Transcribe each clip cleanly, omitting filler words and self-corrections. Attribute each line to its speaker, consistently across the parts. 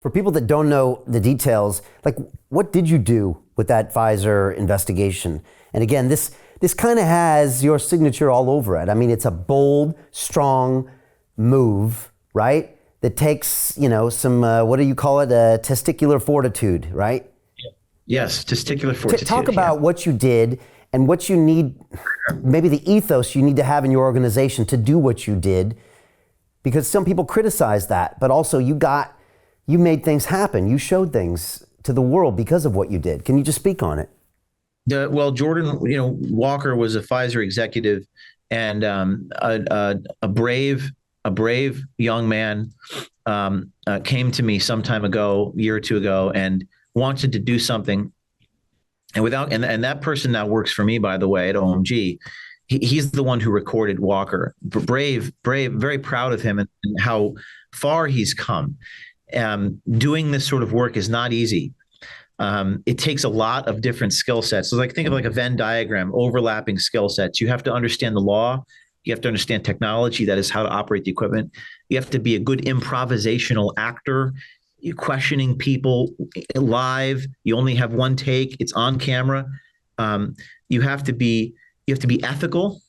Speaker 1: For people that don't know the details, like what did you do with that Pfizer investigation? And again, this kind of has your signature all over it. I mean, it's a bold, strong move, right? That takes, some, what do you call it? Testicular fortitude, right?
Speaker 2: Yes, testicular fortitude.
Speaker 1: Talk about what you did and what you need, maybe the ethos you need to have in your organization to do what you did, because some people criticize that, but also you made things happen. You showed things to the world because of what you did. Can you just speak on it?
Speaker 2: Well, Jordan, Walker was a Pfizer executive and a brave young man came to me some time ago, a year or two ago, and wanted to do something. And that person now works for me, by the way, at OMG. He's the one who recorded Walker. Brave, very proud of him and how far he's come. Doing this sort of work is not easy. It takes a lot of different skill sets. So think of like a Venn diagram, overlapping skill sets. You have to understand the law. You have to understand technology, that is how to operate the equipment. You have to be a good improvisational actor. You're questioning people live. You only have one take. It's on camera. You have to be ethical.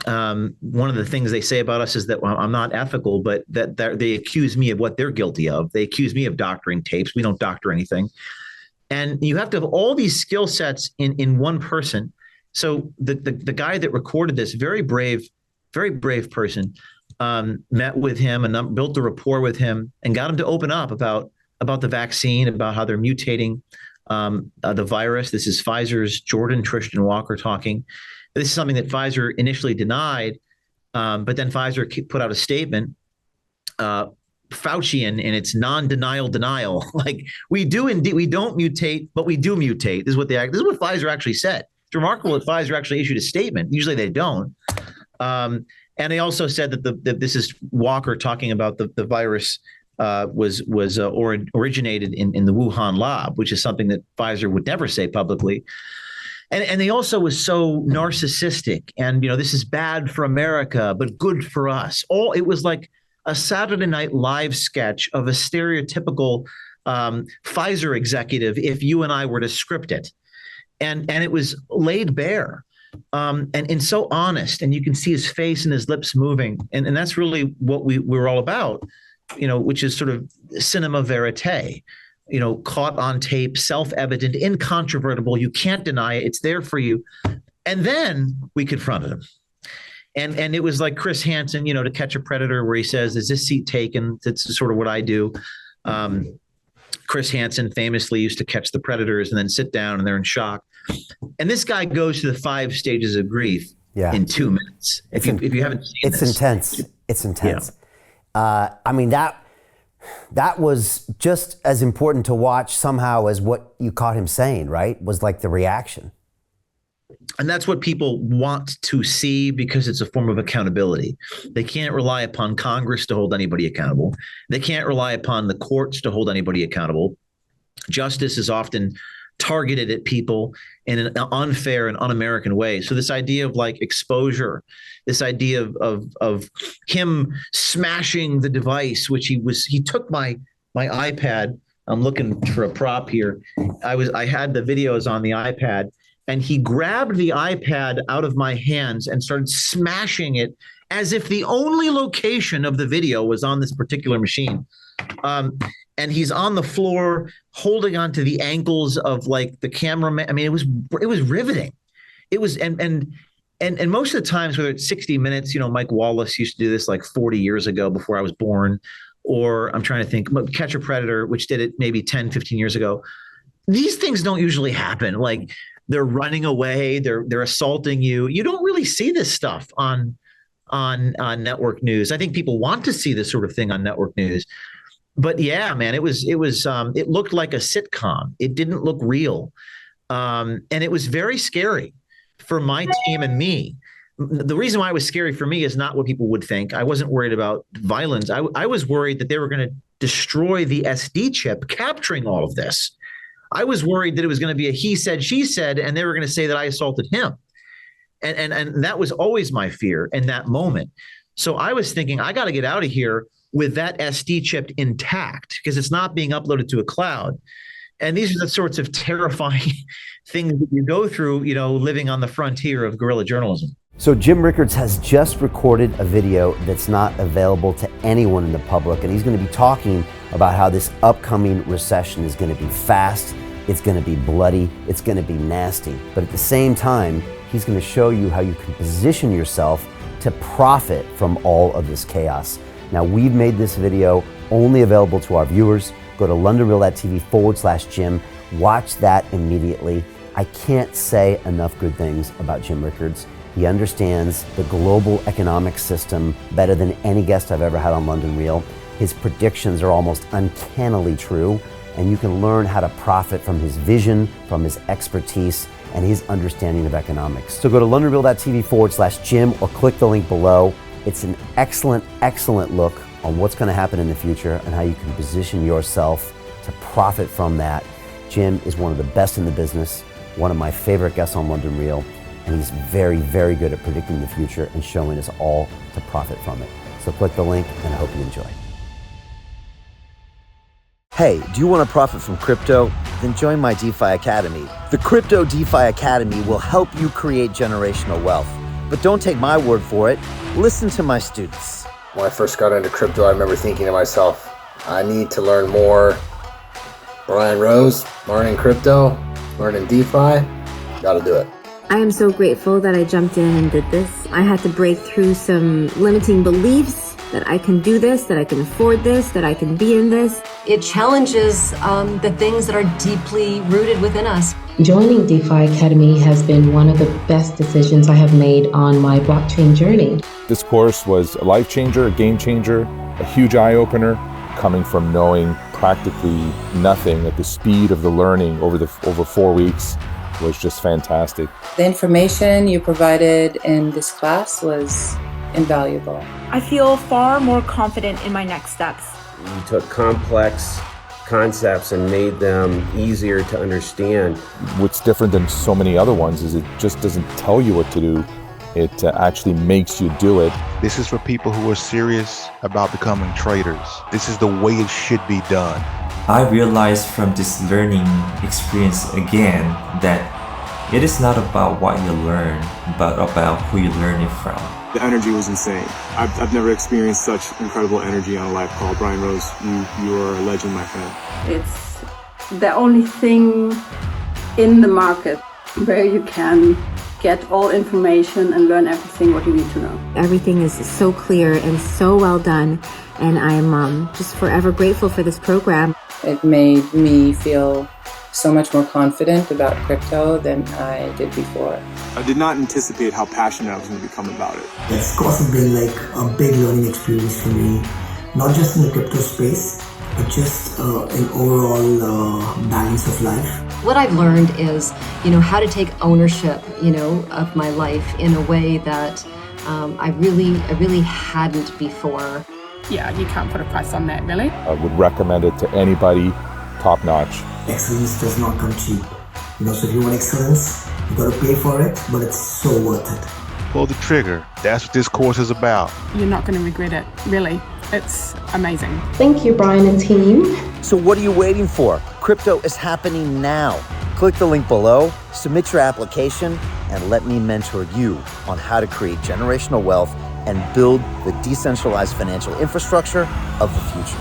Speaker 2: One of the things they say about us is that I'm not ethical, but that they accuse me of what they're guilty of. They accuse me of doctoring tapes. We don't doctor anything. And you have to have all these skill sets in one person. So the guy that recorded this, very brave person, met with him and built a rapport with him and got him to open up about the vaccine, about how they're mutating the virus. This is Pfizer's Jordan Tristan Walker talking. This is something that Pfizer initially denied, but then Pfizer put out a statement, Faucian, in its non-denial denial. Like, we don't mutate, but we do mutate. This is what Pfizer actually said. It's remarkable that Pfizer actually issued a statement. Usually they don't. And they also said that this is Walker talking about the virus originated in the Wuhan lab, which is something that Pfizer would never say publicly. And they also was so narcissistic, and this is bad for America, but good for us. It was like a Saturday Night Live sketch of a stereotypical Pfizer executive if you and I were to script it, and it was laid bare, and so honest, and you can see his face and his lips moving, and that's really what we're all about, which is sort of cinema verite. Caught on tape, self-evident, incontrovertible. You can't deny it. It's there for you. And then we confronted him. And it was like Chris Hansen, To Catch a Predator, where he says, "Is this seat taken?" That's sort of what I do. Chris Hansen famously used to catch the predators and then sit down and they're in shock. And this guy goes to the 5 stages of grief in 2 minutes. If you haven't seen
Speaker 1: it's intense. It's intense. Yeah. I mean, that was just as important to watch somehow as what you caught him saying, right? Was like the reaction.
Speaker 2: And that's what people want to see, because it's a form of accountability. They can't rely upon Congress to hold anybody accountable. They can't rely upon the courts to hold anybody accountable. Justice is often targeted at people in an unfair and un-American way. So this idea of like exposure, this idea of him smashing the device, which he took my iPad. I'm looking for a prop here. I had the videos on the iPad, and he grabbed the iPad out of my hands and started smashing it as if the only location of the video was on this particular machine. And he's on the floor holding onto the ankles of like the cameraman. I mean, it was riveting. It was, and most of the times, whether it's 60 Minutes, Mike Wallace used to do this like 40 years ago before I was born, or I'm trying to think, Catch a Predator, which did it maybe 10, 15 years ago. These things don't usually happen. Like, they're running away, they're assaulting you. You don't really see this stuff on network news. I think people want to see this sort of thing on network news. But yeah, man, it looked like a sitcom. It didn't look real. And it was very scary for my team and me. The reason why it was scary for me is not what people would think. I wasn't worried about violence. I was worried that they were going to destroy the SD chip, capturing all of this. I was worried that it was going to be a he said, she said, and they were going to say that I assaulted him. And that was always my fear in that moment. So I was thinking, I got to get out of here with that SD chip intact because it's not being uploaded to a cloud. And these are the sorts of terrifying things that you go through, living on the frontier of guerrilla journalism.
Speaker 1: So Jim Rickards has just recorded a video that's not available to anyone in the public, and he's going to be talking about how this upcoming recession is going to be fast, it's going to be bloody, it's going to be nasty. But at the same time, he's going to show you how you can position yourself to profit from all of this chaos. Now, we've made this video only available to our viewers. Go to londonreal.tv/Jim. Watch that immediately. I can't say enough good things about Jim Rickards. He understands the global economic system better than any guest I've ever had on London Real. His predictions are almost uncannily true, and you can learn how to profit from his vision, from his expertise, and his understanding of economics. So go to londonreal.tv/Jim or click the link below. It's an excellent, excellent look on what's going to happen in the future and how you can position yourself to profit from that. Jim is one of the best in the business, one of my favorite guests on London Real, and he's very, very good at predicting the future and showing us all to profit from it. So click the link, and I hope you enjoy. Hey, do you want to profit from crypto? Then join my DeFi Academy. The Crypto DeFi Academy will help you create generational wealth. But don't take my word for it. Listen to my students.
Speaker 3: When I first got into crypto, I remember thinking to myself, I need to learn more. Brian Rose, learning crypto, learning DeFi, gotta do it.
Speaker 4: I am so grateful that I jumped in and did this. I had to break through some limiting beliefs that I can do this, that I can afford this, that I can be in this.
Speaker 5: It challenges the things that are deeply rooted within us.
Speaker 6: Joining DeFi Academy has been one of the best decisions I have made on my blockchain journey.
Speaker 7: This course was a life changer, a game changer, a huge eye-opener, coming from knowing practically nothing at the speed of the learning over 4 weeks was just fantastic.
Speaker 8: The information you provided in this class was invaluable.
Speaker 9: I feel far more confident in my next steps.
Speaker 10: You took complex concepts and made them easier to understand.
Speaker 7: What's different than so many other ones is it just doesn't tell you what to do. It actually makes you do it.
Speaker 11: This is for people who are serious about becoming traders. This is the way it should be done.
Speaker 12: I realized from this learning experience again that it is not about what you learn, but about who you learn it from.
Speaker 13: The energy was insane. I've never experienced such incredible energy on a live call. Brian Rose, you are a legend, my friend.
Speaker 14: It's the only thing in the market where you can get all information and learn everything what you need to know.
Speaker 4: Everything is so clear and so well done, and I'm just forever grateful for this program.
Speaker 8: It made me feel so much more confident about crypto than I did before.
Speaker 13: I did not anticipate how passionate I was going to become about it.
Speaker 15: It's also been like a big learning experience for me, not just in the crypto space, but just an overall balance of life.
Speaker 5: What I've learned is, how to take ownership, of my life in a way that I really hadn't before.
Speaker 9: Yeah, you can't put a price on that, really.
Speaker 7: I would recommend it to anybody, top notch.
Speaker 15: Excellence does not come cheap. So if you want excellence, you got to pay for it, but it's so worth it.
Speaker 11: Pull the trigger. That's what this course is about.
Speaker 9: You're not going to regret it, really. It's amazing.
Speaker 6: Thank you, Brian and team.
Speaker 1: So what are you waiting for? Crypto is happening now. Click the link below, submit your application, and let me mentor you on how to create generational wealth and build the decentralized financial infrastructure of the future.